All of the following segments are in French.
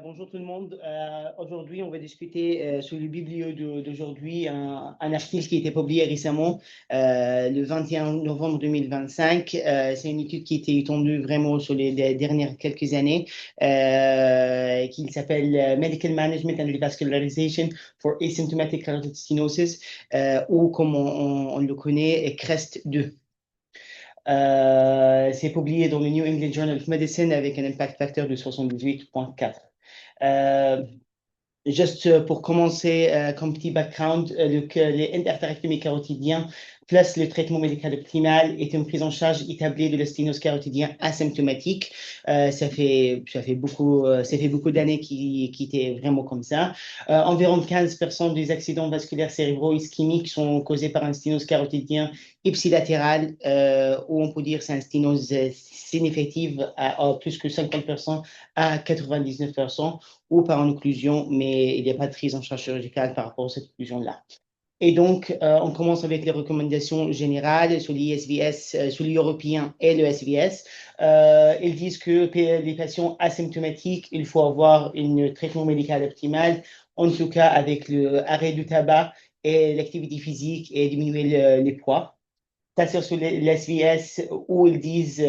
Bonjour tout le monde. Aujourd'hui, on va discuter sur le biblio d'aujourd'hui, un article qui a été publié récemment, le 21 novembre 2025. C'est une étude qui a été étendue vraiment sur les dernières quelques années, qui s'appelle Medical Management and Revascularization for Asymptomatic Carotid Stenosis, ou comme on le connaît, CREST-2. C'est publié dans le New England Journal of Medicine avec un impact factor de 78,4. Euh, Juste pour commencer, comme petit background, les endartérectomies carotidiens plus le traitement médical optimal est une prise en charge établie de la sténose carotidien asymptomatique. Ça fait beaucoup d'années qui était vraiment comme ça. Environ 15% des accidents vasculaires cérébro-ischémiques sont causés par un sténose carotidien ipsilatéral, ou on peut dire c'est un sténose significative à plus que 50% à 99%, ou par une occlusion, mais il n'y a pas de prise en charge chirurgicale par rapport à cette occlusion-là. Et donc, on commence avec les recommandations générales sur l'ISVS, sur l'européen et le SVS. Ils disent que les patients asymptomatiques, il faut avoir un traitement médical optimal, en tout cas avec l'arrêt du tabac et l'activité physique et diminuer les poids. Ça, c'est sur l'SVS où ils disent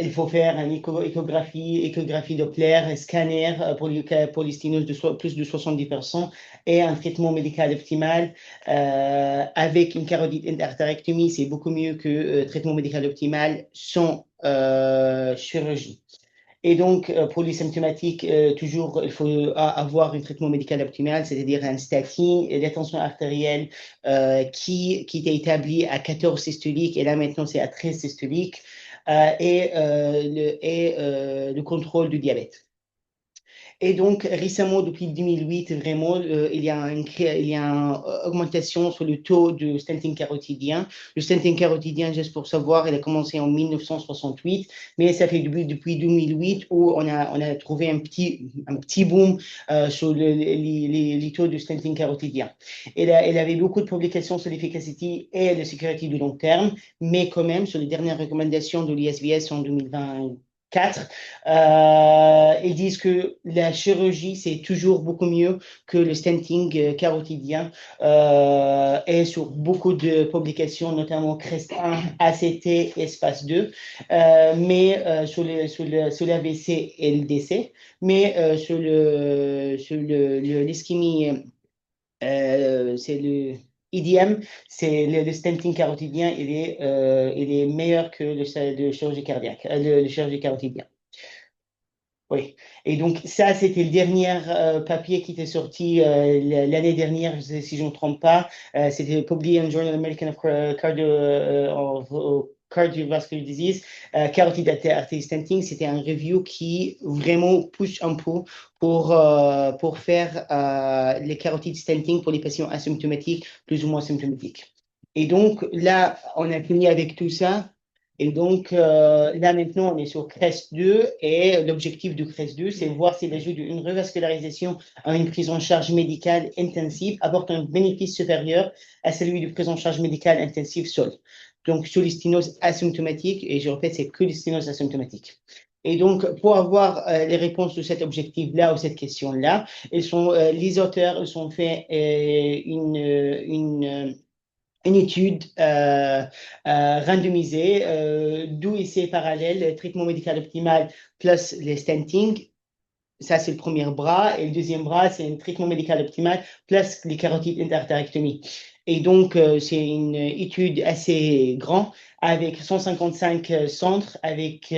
il faut faire une échographie Doppler, scanner pour les sténoses de plus de 70% et un traitement médical optimal avec une carotide endartérectomie. C'est beaucoup mieux que traitement médical optimal sans chirurgie. Et donc, pour les symptomatiques, toujours, il faut avoir un traitement médical optimal, c'est-à-dire un statine et la tension artérielle qui était établie à 14 systoliques et là maintenant c'est à 13 systoliques, et le contrôle du diabète. Et donc, récemment, depuis 2008, vraiment, il y a une augmentation sur le taux de stenting carotidien. Le stenting carotidien, juste pour savoir, il a commencé en 1968, mais ça fait depuis 2008 où on a trouvé un petit boom sur les taux de stenting carotidien. Il avait beaucoup de publications sur l'efficacité et la sécurité du long terme, mais quand même, sur les dernières recommandations de l'ISVS en 2020, ils disent que la chirurgie, c'est toujours beaucoup mieux que le stenting carotidien, et sur beaucoup de publications, notamment CREST-1, ACT, Espace 2, mais sur l'AVC et le décès, mais l'ischémie, c'est le IDM, c'est le stenting carotidien, il est meilleur que le chirurgie cardiaque, le chirurgie carotidien. Oui. Et donc, ça, c'était le dernier papier qui était sorti l'année dernière, si je ne me trompe pas. C'était publié dans Journal American of Cardiovascular Disease, Carotid Artery Stenting. C'était un review qui vraiment push un peu pour faire les carotid stenting pour les patients asymptomatiques, plus ou moins symptomatiques. Et donc, là, on a fini avec tout ça. Et donc, là, maintenant, on est sur CREST-2 et l'objectif de CREST-2, c'est voir si l'ajout d'une revascularisation à une prise en charge médicale intensive apporte un bénéfice supérieur à celui de prise en charge médicale intensive seule. Donc, sur les sténoses asymptomatiques, et je répète, c'est que les sténoses asymptomatiques. Et donc, pour avoir les réponses de cet objectif-là ou cette question-là, les auteurs ils ont fait une étude randomisée, 12 essais parallèles, traitement médical optimal plus les stenting. Ça, c'est le premier bras. Et le deuxième bras, c'est un traitement médical optimal plus les carotides endartérectomie. Et donc, c'est une étude assez grande avec 155 centres, avec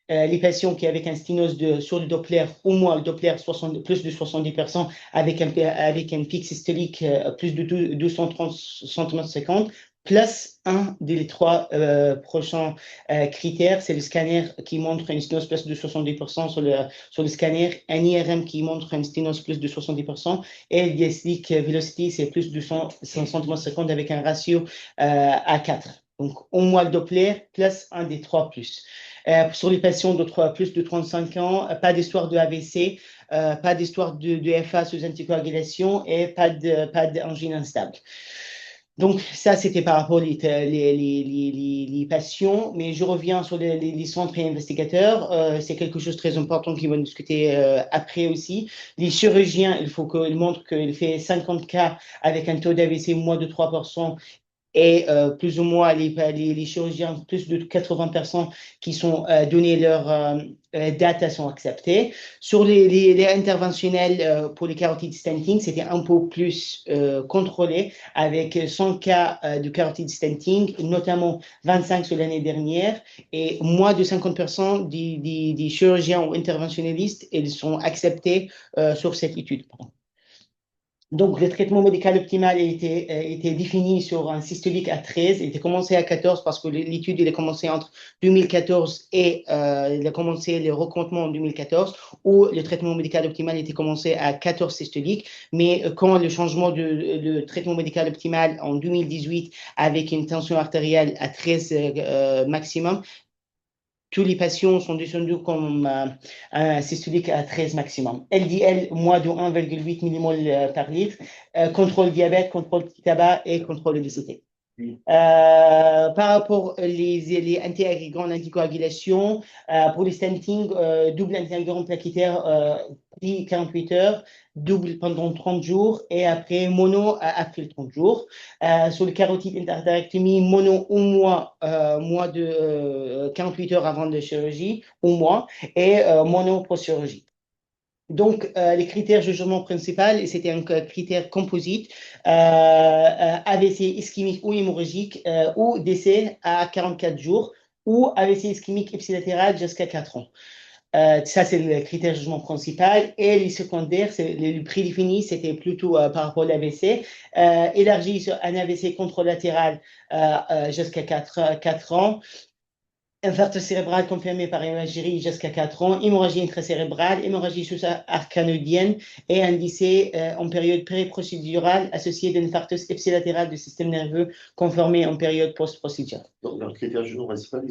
les patients qui avaient un sténose sur le Doppler, au moins le Doppler plus de 70%, avec un pic systolique plus de 230 cm50, plus un des trois prochains critères, c'est le scanner qui montre une sténose plus de 70% sur le scanner, un IRM qui montre une sténose plus de 70%, et le diastolic velocity, c'est plus de 100 cm50 avec un ratio à 4. Donc, au moins le Doppler, plus un des trois plus. Sur les patients de plus de 35 ans, pas d'histoire de AVC, pas d'histoire de FA sous anticoagulation et pas d'angine instable. Donc, ça, c'était par rapport les patients, mais je reviens sur les centres et investigateurs. C'est quelque chose de très important qu'ils vont discuter après aussi. Les chirurgiens, il faut qu'ils montrent qu'il fait 50 cas avec un taux d'AVC moins de 3%. Et plus ou moins les chirurgiens, plus de 80% qui sont donnés leur data sont acceptés. Sur les interventionnels pour les carotides stenting, c'était un peu plus contrôlé avec 100 cas de carotide stenting, notamment 25 sur l'année dernière, et moins de 50% des chirurgiens ou interventionnistes, ils sont acceptés sur cette étude. Pardon. Donc, le traitement médical optimal était défini sur un systolique à 13. Il était commencé à 14 parce que l'étude il a commencé entre 2014 et il a commencé le recomptement en 2014, où le traitement médical optimal était commencé à 14 systoliques. Mais quand le changement de traitement médical optimal en 2018 avec une tension artérielle à 13 maximum, tous les patients sont descendus comme un systolique à 13 maximum. LDL, moins de 1,8 mmol par litre. Contrôle diabète, contrôle tabac et contrôle obésité. Par rapport les antiagrégants d'anticoagulation, pour les stenting, double antiagrégant plaquettaire pris 48 heures, double pendant 30 jours et après mono après 30 jours. Sur le carotide interdactomie, mono au moins de 48 heures avant la chirurgie, au moins, et mono post-chirurgie. Donc, les critères de jugement principal, c'était un critère composite, AVC ischémique ou hémorragique ou décès à 44 jours ou AVC ischémique ipsilatéral jusqu'à 4 ans. Ça, c'est le critère de jugement principal. Et les secondaires, le prédéfini, c'était plutôt par rapport à l'AVC. Élargi sur un AVC contralatéral jusqu'à 4 ans. Infarctus cérébral confirmé par imagerie jusqu'à 4 ans, hémorragie intracérébrale, hémorragie sous-archanodienne et un décès en période pré-procédurale associé d'un infarctus ipsilatéral du système nerveux confirmé en période post-procédurale. Donc, dans le critère de principal,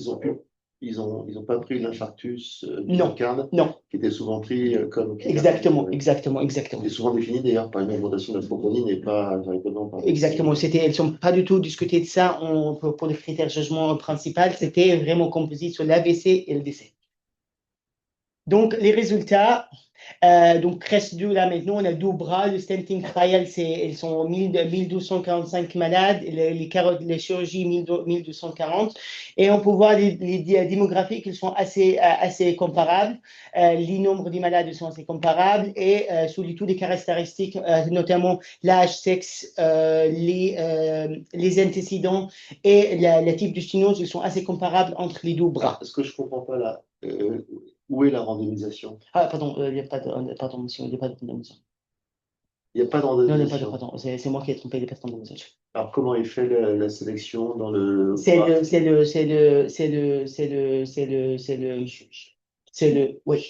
ils ont pas pris l'infarctus du Non, myocarde, non. qui était souvent pris comme critère. Exactement, exactement, exactement. C'est souvent défini d'ailleurs par une augmentation de la troponine et pas véritablement par. Exactement, elles ne sont pas du tout discutées de ça pour le critère de jugement principal, c'était vraiment composé sur l'AVC et le décès. Donc, les résultats, donc CREST-2, là maintenant, on a deux bras. Le stenting trial, ils sont 1245 malades, les chirurgies 1240. Et on peut voir les démographiques, ils sont assez comparables. Les nombres des malades sont assez comparables. Et sur tous les caractéristiques, notamment l'âge, sexe, les antécédents et le type de sténose, ils sont assez comparables entre les deux bras. Ce que je ne comprends pas là, où est la randomisation? Ah, pardon, il n'y a pas de, pardon, monsieur, il n'y a pas de randomisation. Il n'y a pas de Non, il n'y a pas de randomisation. pardon. C'est moi qui ai trompé, il n'y a pas de randomisation. Alors, comment est fait la sélection dans le. C'est le, c'est le, c'est le, c'est le, c'est le, c'est le, c'est le, c'est le, oui,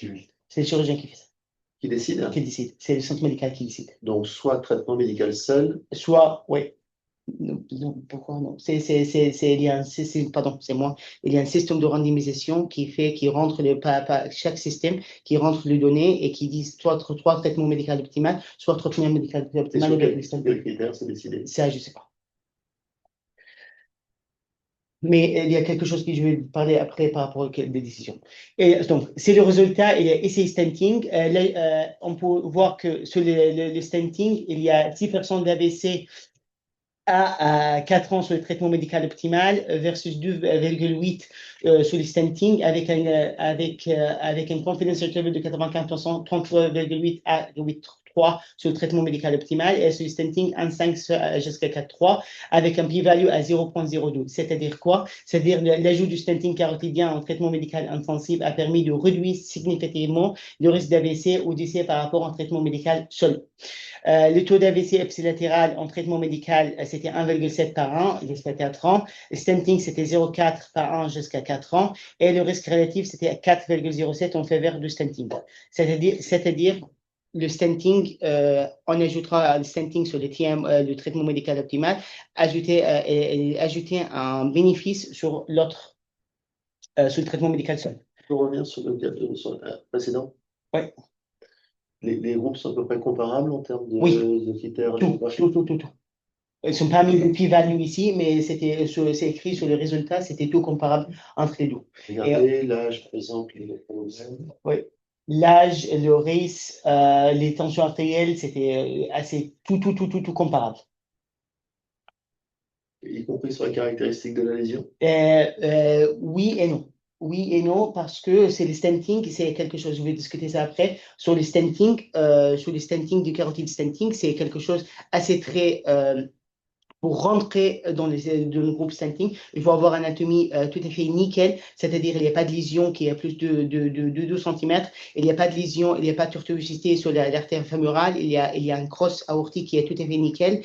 c'est le chirurgien qui fait ça, Qui décide? qui décide. C'est le centre médical qui décide. Donc, soit traitement médical seul. Soit, oui. Non, pourquoi non? Il y a pardon, c'est moi. Il y a un système de randomisation qui rentre chaque système, qui rentre les données et qui dit soit traitement médical optimal, soit traitement médical optimal avec le système. Quel critère c'est décidé? Ça, je ne sais pas. Mais il y a quelque chose que je vais parler après par rapport aux décisions. Et donc, c'est le résultat, il y a essai stenting. On peut voir que sur le stenting, il y a 6% d'AVC à 4 ans sur le traitement médical optimal versus 2,8 sur le stenting avec un confidence interval de 95%, 33,8 à 8,3 sur le traitement médical optimal et sur le stenting 1,5 jusqu'à 4,3 avec un p-value à 0,02. C'est-à-dire quoi? C'est-à-dire l'ajout du stenting carotidien en traitement médical intensif a permis de réduire significativement le risque d'AVC ou décès par rapport à un traitement médical seul. Le taux d'AVC ipsilatéral en traitement médical, c'était 1,7 par an jusqu'à 4 ans. Le stenting, c'était 0,4 par an jusqu'à 4 ans. Et le risque relatif, c'était 4,07 en faveur du stenting. C'est-à-dire le stenting, on ajoutera le stenting sur le traitement médical optimal, ajouter un bénéfice sur l'autre, sur le traitement médical seul. Je peux revenir sur le précédent? Oui. Les groupes sont à peu près comparables en termes de, Oui. de critères Tout. Ils ne sont pas mis de p-value ici, mais c'est écrit sur le résultat, c'était tout comparable entre les deux. Regardez, l'âge, par exemple, il est Oui. L'âge, le race, les tensions artérielles, c'était assez tout comparable. y compris sur les caractéristiques de la lésion. Oui et non. Oui et non, parce que c'est le stenting, c'est quelque chose, je vais discuter ça après, sur les stenting du carotide stenting, c'est quelque chose assez très pour rentrer dans le groupe stenting, il faut avoir une anatomie tout à fait nickel, c'est-à-dire il n'y a pas de lésion qui est à plus de 2 cm, il n'y a pas de lésion, il n'y a pas de tortuosité sur l'artère fémorale, il y a un cross aortique qui est tout à fait nickel,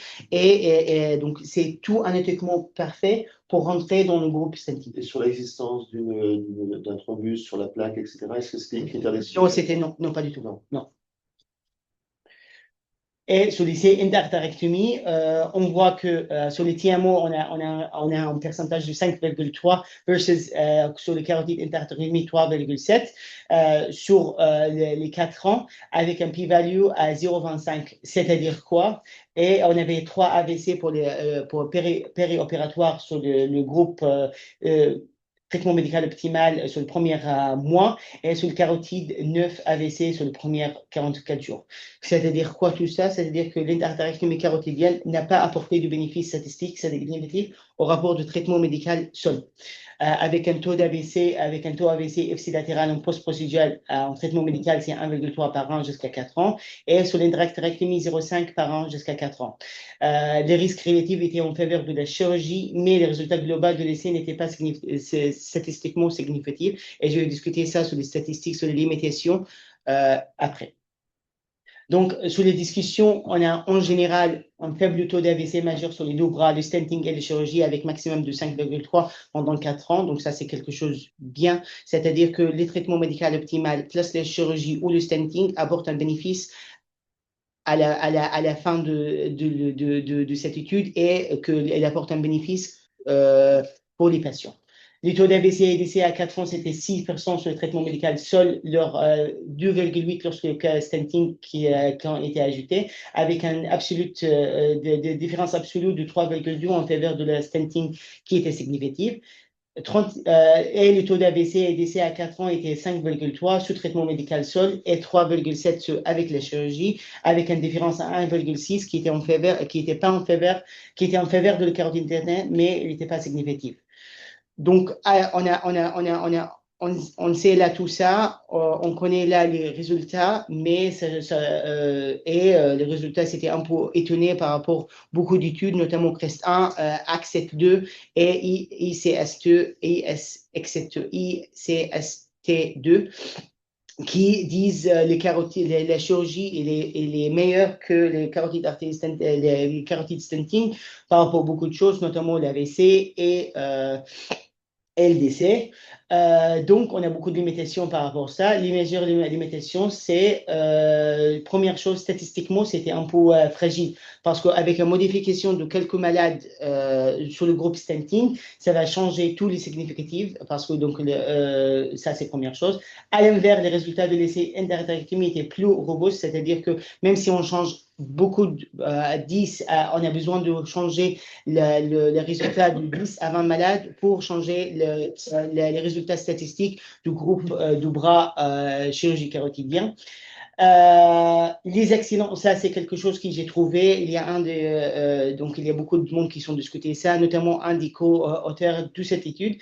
donc c'est tout anatomiquement parfait pour rentrer dans le groupe stenting. Et sur l'existence d'un thrombus sur la plaque, etc., est-ce que c'était un critère Non, d'exclusion? non, pas du tout. Non. Non. Et sur les endarterectomies, on voit que sur les TMO, on a un pourcentage de 5,3 versus sur les carotides endarterectomies 3,7 sur les 4 ans avec un p-value à 0,25. C'est-à-dire quoi? Et on avait 3 AVC pour périopératoire sur le groupe traitement médical optimal sur le premier mois et sur le carotide 9 AVC sur le premier 44 jours. C'est-à-dire quoi tout ça? C'est-à-dire que l'interactivité carotidienne n'a pas apporté de bénéfices statistiques significatifs au rapport de traitement médical seul. Avec un taux d'AVC, avec un taux AVC ipsilatéral en post-procédural en traitement médical, c'est 1,3 par an jusqu'à 4 ans, et sur l'indirectorectomie, 0,5 par an jusqu'à 4 ans. Les risques relatifs étaient en faveur de la chirurgie, mais les résultats globaux de l'essai n'étaient pas statistiquement significatifs, et je vais discuter ça sur les statistiques, sur les limitations après. Donc, sur les discussions, on a en général un faible taux d'AVC majeur sur les deux bras, le stenting et la chirurgie, avec maximum de 5,3 pendant 4 ans. Donc, ça, c'est quelque chose de bien. C'est-à-dire que les traitements médicaux optimaux, plus la chirurgie ou le stenting, apportent un bénéfice à la fin de cette étude et qu'elle apporte un bénéfice pour les patients. Les taux d'AVC et d'ADC à 4 ans, c'était 6% sur le traitement médical seul, leur 2,8 lorsque le stenting qui ont été ajoutés, avec un de différence absolue de 3,2 en faveur de la stenting qui était significative. Et le taux d'AVC et d'ADC à 4 ans était 5,3 sous traitement médical seul et 3,7 avec la chirurgie, avec une différence à 1,6 qui était en faveur, qui était pas en faveur, qui était en faveur de la carotide interne, mais il n'était pas significatif. Donc, on sait là tout ça, on connaît là les résultats, mais les résultats, c'était un peu étonné par rapport à beaucoup d'études, notamment CREST 1, ACCET 2 et ICS2, ICST2 qui disent les carotides, la chirurgie elle est meilleure que les carotides stenting par rapport à beaucoup de choses, notamment l'AVC et LDC. Donc, on a beaucoup de limitations par rapport à ça. Les mesures de limitations, c'est, première chose, statistiquement, c'était un peu fragile parce qu'avec une modification de quelques malades sur le groupe stenting, ça va changer tous les significatifs parce que donc, ça, c'est première chose. À l'inverse, les résultats de l'essai endarterectomie étaient plus robustes, c'est-à-dire que même si on change beaucoup, 10, on a besoin de changer le résultat de 10 à 20 malades pour changer les résultats statistiques du groupe du bras chirurgie carotidien. Les accidents, ça c'est quelque chose que j'ai trouvé. Donc il y a beaucoup de monde qui sont discutés ça, notamment un des co-auteurs de cette étude.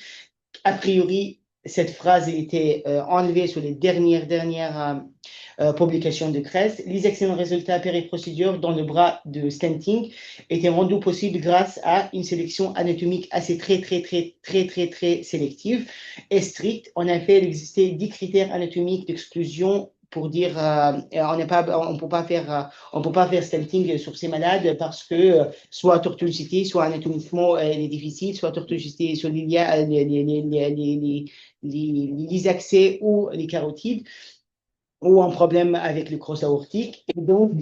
A priori, cette phrase a été enlevée sur les dernières publications de CRES. Les excellents résultats périprocédure dans le bras de stenting étaient rendus possibles grâce à une sélection anatomique assez très sélective et stricte. En effet, il existait 10 critères anatomiques d'exclusion pour dire on peut pas faire stenting sur ces malades parce que soit tortuosité, soit anatomiquement elle est difficile, soit tortuosité sur les accès ou les carotides ou un problème avec le cross aortique. Et donc,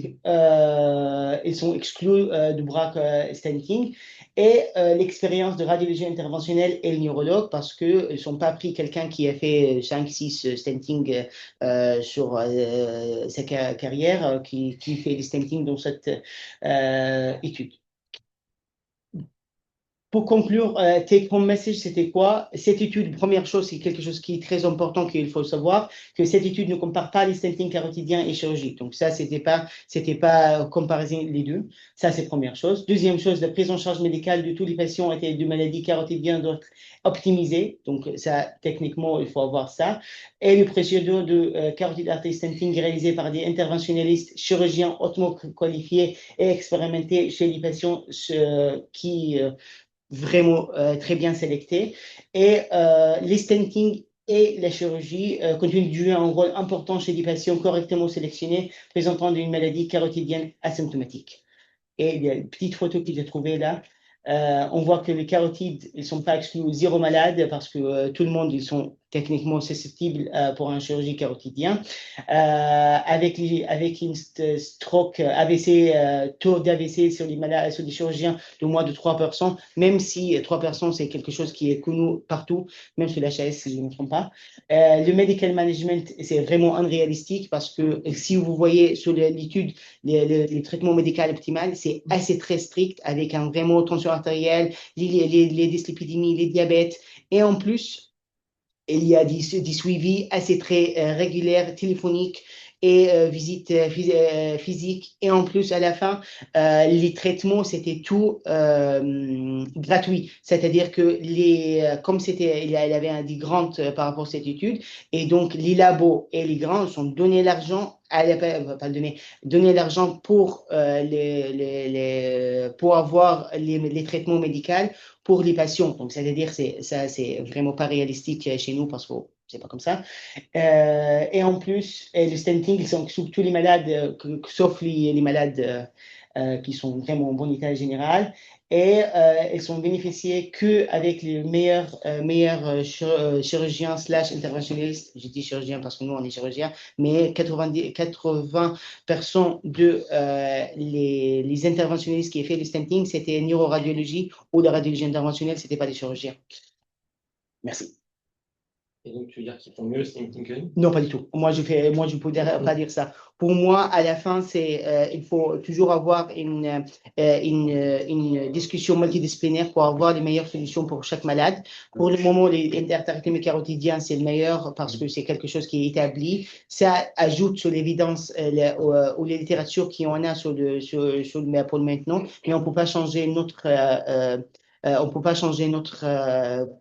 ils sont exclus du bras stenting. Et l'expérience de radiologie interventionnelle et le neurologue, parce qu'ils ne sont pas pris quelqu'un qui a fait 5-6 stenting sur sa carrière, qui fait des stenting dans cette étude. Pour conclure, take home message, c'était quoi? Cette étude, première chose, c'est quelque chose qui est très important qu'il faut savoir, que cette étude ne compare pas les statins carotidiens et chirurgie. Donc ça, c'était pas comparaison les deux. Ça, c'est première chose. Deuxième chose, la prise en charge médicale de tous les patients atteints de maladies carotidiennes doit être optimisée. Donc ça, techniquement, il faut avoir ça. Et le procédure de carotid artery stenting réalisé par des interventionnistes chirurgiens hautement qualifiés et expérimentés chez les patients qui vraiment très bien sélectés. Et les stenting et la chirurgie continuent de jouer un rôle important chez des patients correctement sélectionnés présentant une maladie carotidienne asymptomatique. Et il y a une petite photo que j'ai trouvée là. On voit que les carotides, ils ne sont pas exclus aux zéro malades parce que tout le monde, ils sont techniquement susceptibles pour un chirurgie carotidien. Avec une stroke AVC, taux d'AVC sur les malades, sur les chirurgiens de moins de 3%, même si 3% c'est quelque chose qui est connu partout, même sur l'HAS si je ne me trompe pas. Le medical management, c'est vraiment unréalistique parce que si vous voyez sur l'étude, les traitements médicaux optimaux, c'est assez très strict avec un vraiment tension artérielle, les dyslipidémies, les diabètes. Et en plus, il y a des suivis assez très réguliers, téléphoniques et visites physiques. Et en plus, à la fin, les traitements, c'était tout gratuit. C'est-à-dire que comme il y avait des grants par rapport à cette étude, et donc les labos et les grants sont donnés l'argent pas donner l'argent pour avoir les traitements médicaux pour les patients. Donc, c'est-à-dire, c'est vraiment pas réalistique chez nous parce que c'est pas comme ça. Et en plus, le stenting, ils sont sur tous les malades, sauf les malades qui sont vraiment en bon état général. Et ils sont bénéficiés qu'avec les meilleurs chirurgiens slash interventionnistes. Je dis chirurgiens parce que nous, on est chirurgiens, mais 80% de les interventionnistes qui ont fait le stenting, c'était neuroradiologie ou la radiologie interventionnelle, c'était pas des chirurgiens. Merci. Et donc, tu veux dire qu'ils font mieux le stenting que nous? Non, pas du tout. Moi, je ne peux pas dire ça. Pour moi, à la fin, il faut toujours avoir une discussion multidisciplinaire pour avoir les meilleures solutions pour chaque malade. Pour le moment, l'interthérapeute carotidien, c'est le meilleur parce que c'est quelque chose qui est établi. Ça ajoute sur l'évidence ou les littératures qui en a pour le maintenant, mais on ne peut pas changer notre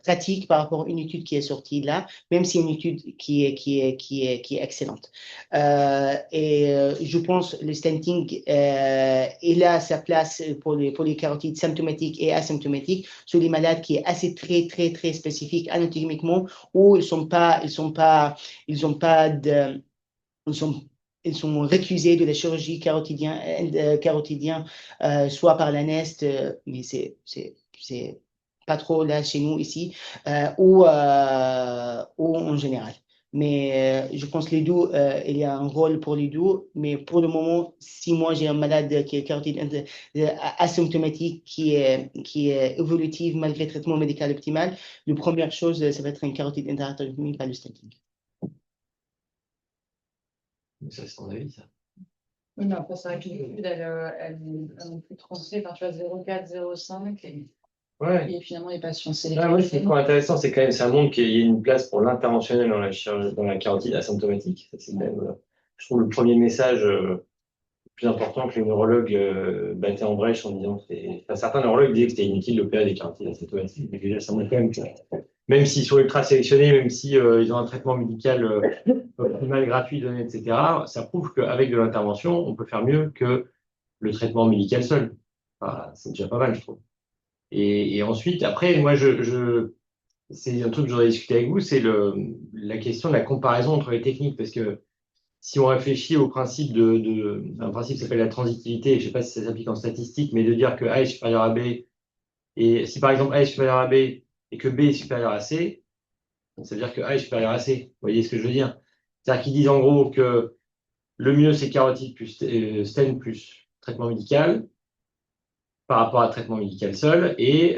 pratique par rapport à une étude qui est sortie là, même si c'est une étude qui est excellente. Je pense que le stenting il a sa place pour les carotides symptomatiques et asymptomatiques sur les malades qui est assez très très très spécifique anatomiquement où ils sont récusés de la chirurgie carotidien, soit par la NEST, mais c'est pas trop là chez nous ici, ou en général. Mais je pense que les deux, il y a un rôle pour les deux. Mais pour le moment, si moi j'ai un malade qui est carotide asymptomatique, qui est évolutive malgré le traitement médical optimal, la première chose, ça va être une carotide interartérielle, pas le stenting. Ça, c'est ton avis, ça. Oui, mais après, c'est vrai que l'étude, elle non plus tranchée. Enfin, tu vois, 0,4, 0,5. Ouais. Et finalement, les patients, c'est Ah, moi, je trouve intéressant, c'est quand même, ça montre qu'il y a une place pour l'interventionnel dans la carotide asymptomatique. Ça, c'est quand même, je trouve, le premier message plus important que les neurologues battaient en brèche en disant que certains neurologues disaient que c'était inutile d'opérer des carotides asymptomatiques. Mais déjà, ça montre quand même que, même s'ils sont ultra sélectionnés, même si ils ont un traitement médical optimal, gratuit, donné, etc., ça prouve qu'avec de l'intervention, on peut faire mieux que le traitement médical seul. Enfin, c'est déjà pas mal, je trouve. Et ensuite, après, moi, c'est un truc que j'aurais discuté avec vous, c'est la question de la comparaison entre les techniques, parce que si on réfléchit au principe un principe qui s'appelle la transitivité, je ne sais pas si ça s'applique en statistique, mais de dire que A est supérieur à B, et si par exemple A est supérieur à B et que B est supérieur à C, ça veut dire que A est supérieur à C. Vous voyez ce que je veux dire? C'est-à-dire qu'ils disent en gros que le mieux c'est carotide plus stent plus traitement médical par rapport à traitement médical seul, et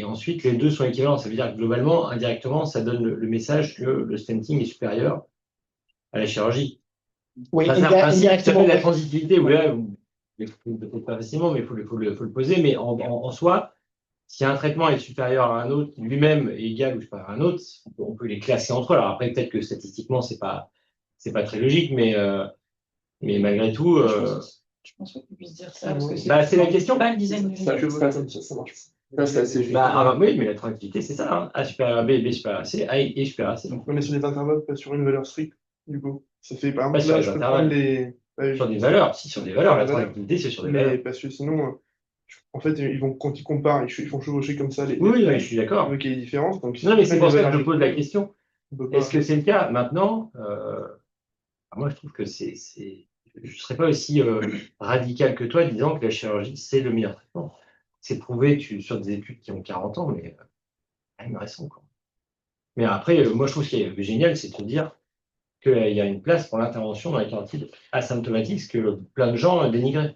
ensuite les deux sont équivalents. Ça veut dire que globalement, indirectement, ça donne le message que le stenting est supérieur à la chirurgie. Oui, c'est un principe qui indirectement. s'appelle la transitivité, où là, peut-être pas facilement, mais il faut le poser, mais en soi, si un traitement est supérieur à un autre, qui lui-même est égal ou supérieur à un autre, on peut les classer entre eux. Alors après, peut-être que statistiquement, c'est pas très logique, mais malgré tout, Je pense pas qu'on puisse dire ça, parce que c'est la question. pas le design du Ça marche. Ça, c'est assez juste. Oui, mais la tranquillité, c'est ça, hein. A supérieur à B, B supérieur à C, A et supérieur à C. Donc, on est sur des intervalles, pas sur une valeur stricte, du coup. Ça fait, par Pas exemple, sur là, les je peux intervalles. prendre les. Ouais, Sur des valeurs, si, sur des valeurs, la Sur des valeurs. tranquillité, c'est sur des Mais valeurs. parce que sinon, en fait, quand ils comparent, ils font chevaucher comme ça les Oui, traits, je suis d'accord. on voit qu'il y a des différences. Donc, Non, mais c'est pour ça que je valeurs pose la question. on peut pas- Est-ce que c'est le cas? Maintenant, moi, je trouve que je ne serais pas aussi radical que toi disant que la chirurgie, c'est le meilleur traitement. C'est prouvé sur des études qui ont 40 ans, mais quand même récent, quoi. Mais après, moi, je trouve ce qui est génial, c'est de te dire qu'il y a une place pour l'intervention dans la carotide asymptomatique, ce que plein de gens dénigraient.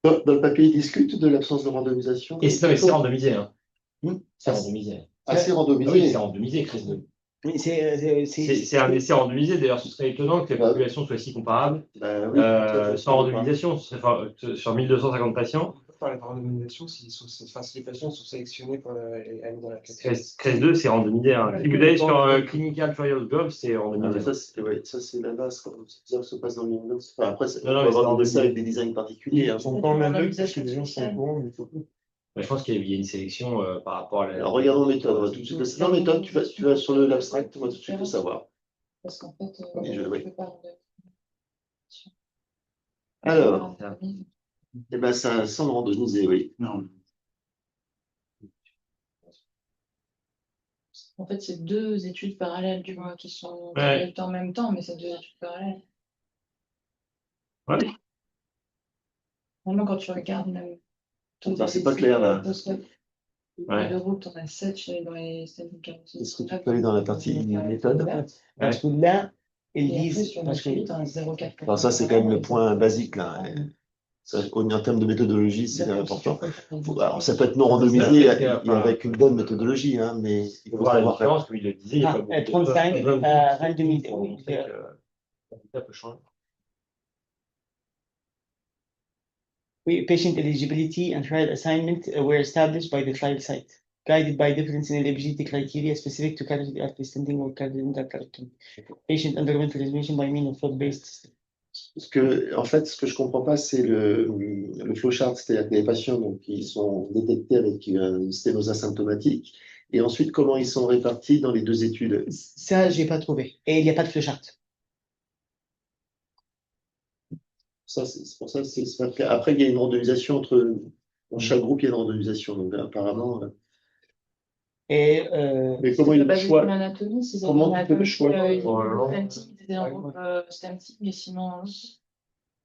Dans le papier, ils discutent de l'absence de randomisation. Et c'est randomisé, hein. Hmm. C'est randomisé. Assez Ah randomisé. oui, c'est randomisé, Chris. Oui, C'est un essai randomisé. D'ailleurs, ce serait étonnant que les populations soient si comparables. Bah oui, Sans randomisation, ce serait sur 1250 patients. On peut parler de randomisation si les patients sont sélectionnés pour aller dans la CRES 2, c'est randomisé, hein. Si vous allez sur clinicaltrials.gov, c'est Ah, randomisé. mais ça, c'est la base. Ça se passe dans le Windows. Enfin, après, on Non, peut mais c'est avoir ça randomisé. avec des designs particuliers. Hein. Ils sont pas en aveugle parce que les gens sont au courant, mais il faut. Mais je pense qu'il y a une sélection par rapport à la. Alors, regardons méthode. On va tout de suite. Non, méthode, tu vas sur l'abstract, on va tout de suite le savoir. Parce qu'en fait, Oui, je peux pas. Alors, eh ben, ça semble randomisé, oui. Non. En fait, c'est deux études parallèles, tu vois, qui sont Ouais. en même temps, mais c'est deux études parallèles. Ouais. Vraiment, quand tu regardes même. C'est pas clair, là. Ouais. De route, on a 7 dans les standing Est-ce que tu peux aller dans la partie méthode? Parce que là, ils Et après, disent. sur Parce que, le 0,4. Alors, ça, c'est quand même le point basique, là. Ça, en termes de méthodologie, c'est important. Alors, ça peut être non randomisé et avec une bonne méthodologie, hein, mais il faut voir la savoir. différence, comme il le disait. Il y a pas beaucoup de 35, choses. 22 000. Pour montrer que le résultat peut changer. Oui, patient eligibility and trial assignment were established by the trial site, guided by difference in eligibility criteria specific to carotid artery stenting or carotid endarterectomy. Patient underwent reservation by means of flow-based. En fait, ce que je comprends pas, c'est le flowchart, c'est-à-dire que les patients donc, qui sont détectés avec une sténose asymptomatique, et ensuite comment ils sont répartis dans les deux études. Ça, j'ai pas trouvé. Et il n'y a pas de flowchart. Ça, c'est pour ça que c'est pas clair. Après, il y a une randomisation dans chaque groupe, il y a une randomisation. Donc, apparemment. Et Mais comment ils choisissent L'anatomie, c'est Comment tu fais le choix? c'était un groupe stenting, mais sinon.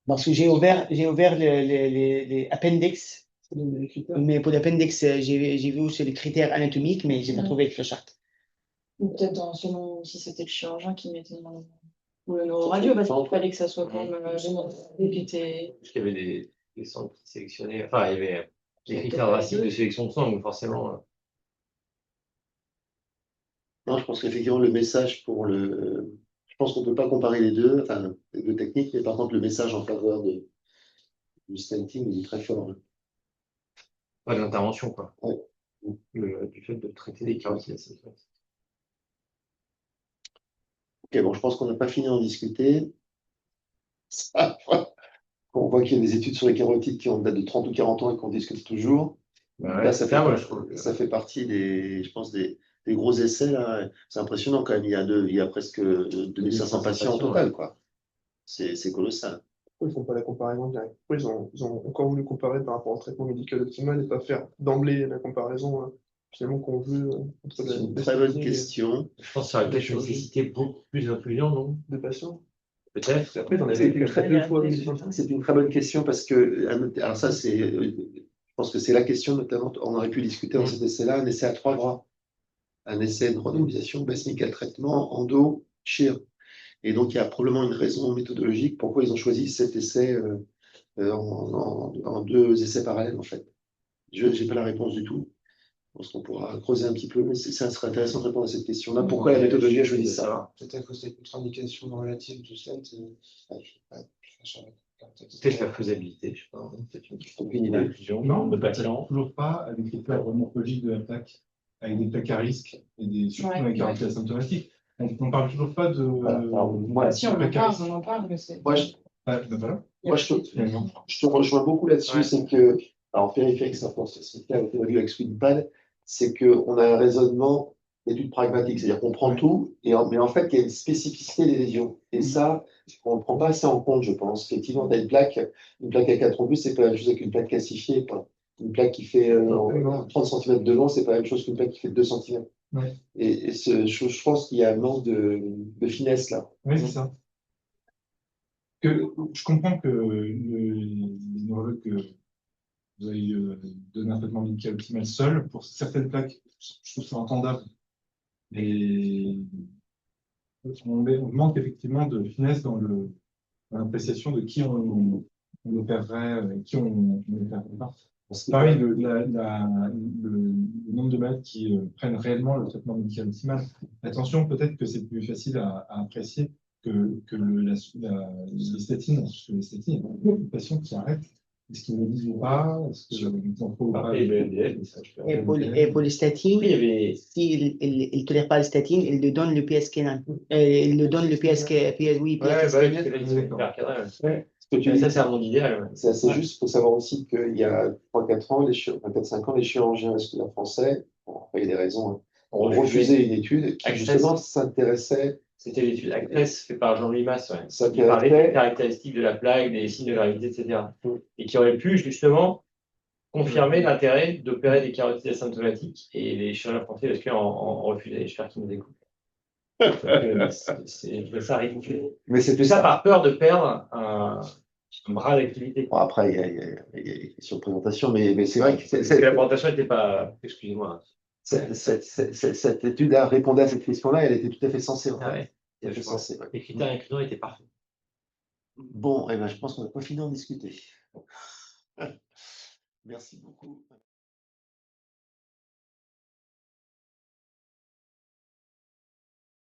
parce que j'ai ouvert les appendix, mais pour l'appendix, j'ai vu aussi les critères anatomiques, mais j'ai pas trouvé le flowchart. Ou peut-être selon si c'était le chirurgien qui mettait ou le neuro-radio, parce qu'il fallait que ça soit quand même qui était. Parce qu'il y avait des centres qui sélectionnaient. Enfin, il y avait des critères drastiques de sélection de sang, donc forcément. Non, je pense qu'effectivement, le message je pense qu'on ne peut pas comparer les deux techniques, mais par contre, le message en faveur du stenting, il est très fort. Hein. Pas de l'intervention, quoi. Ouais. Du fait de traiter des carotides. Ok, bon, je pense qu'on n'a pas fini d'en discuter. On voit qu'il y a des études sur les carotides qui ont date de 30 ou 40 ans et qu'on discute toujours. Ouais, Là, ça fait partie des gros essais. Là. C'est impressionnant quand même. Il y a presque 2500 patients en total, quoi. C'est colossal. Pourquoi ils ne font pas la comparaison directe? Pourquoi ils ont encore voulu comparer par rapport au traitement médical optimal et pas faire d'emblée la comparaison finalement qu'on veut entre C'est une très bonne question. Je pense que ça aurait peut-être nécessité beaucoup plus d'inclusion, non? de patients. Peut-être. Après, on C'est avait une fait deux fois. C'est une très bonne question parce que, alors ça, je pense que c'est la question notamment, on aurait pu discuter dans cet essai-là, un essai à 3 bras, un essai de randomisation, base nickel traitement, endo, chir. Et donc, il y a probablement une raison méthodologique pourquoi ils ont choisi cet essai en deux essais parallèles, en fait. Je n'ai pas la réponse du tout. Je pense qu'on pourra creuser un petit peu, mais ça serait intéressant de répondre à cette question-là. Pourquoi la méthodologie a choisi ça? Peut-être que c'est une contre-indication relative du stent. Peut-être la faisabilité, je sais pas, peut-être une idée. inclusion Non, de on ne patients. toujours pas avec les plaques morphologiques de la plaque, avec des plaques à risque et surtout Ouais, dans les carotides asymptomatiques. On ne parle toujours pas de. Alors, moi, Si, on en plaques à parle, risque. on en parle, mais c'est. Moi, je, Ah, ben voilà, moi, finalement. je te rejoins beaucoup là-dessus, Ouais. c'est que, alors périphérique, ça pense c'est le cas avec Swinpad, c'est qu'on a un raisonnement d'étude pragmatique, c'est-à-dire qu'on prend Ouais. tout, mais en fait, il y a une spécificité des lésions. Et ça, on ne prend pas assez en compte, je pense. Effectivement, tu as une plaque avec un thrombus, c'est pas la même chose qu'une plaque calcifiée, quoi. Une plaque qui fait 30 cm de long, c'est pas la même chose qu'une plaque qui fait 2 cm. Ouais. Et je pense qu'il y a un manque de finesse là. Oui, c'est ça. Je comprends que les neurologues que vous avez donné un traitement médical optimal seul, pour certaines plaques, je trouve ça entendable. Mais on manque effectivement de finesse dans l'appréciation de qui on opérerait, qui on opérerait pas. Pareil, le nombre de malades qui prennent réellement le traitement médical optimal. Attention, peut-être que c'est plus facile à apprécier que les statines. Parce que les statines, il y a beaucoup de patients qui arrêtent. Est-ce qu'ils le disent ou pas? Est-ce qu'ils en trouvent ou pas? Après, le NDF, mais ça, je peux Et pour les statines, Oui, il y avait. s'il ne tolère pas les statines, il lui donne le PSK9. Il lui donne le PSK, oui, Ouais, bah, PSK9. parce que là, ils sont hyper cadrés. Ce que tu Mais dis, ça, c'est un monde idéal. c'est assez juste. Il faut savoir aussi qu'il y a 3-4 ans, 4-5 ans, les chirurgiens vasculaires français, bon, après, il y a des raisons, hein, ont refusé une étude qui Access. justement s'intéressait. C'était l'étude Access faite par Jean-Louis Masse, ouais, Ça qui parlait intéressait. des caractéristiques de la plaque, des signes de gravité, etc. Et qui aurait pu justement confirmer l'intérêt d'opérer des carotides asymptomatiques. Et les chirurgiens français vasculaires en refusaient. J'espère qu'ils nous écoutent. Je ça ridicule. Mais c'est Tout ça par peur de perdre un bras d'activité. Bon, après, il y a des questions de présentation, mais c'est vrai que Parce que la présentation n'était pas. Excusez-moi. cette étude répondait à cette question-là, elle était tout à fait sensée. En fait. Ah ouais. Tout à fait sensée, ouais. Les critères incluants étaient parfaits. Bon, eh ben, je pense qu'on n'a pas fini d'en discuter. Merci beaucoup.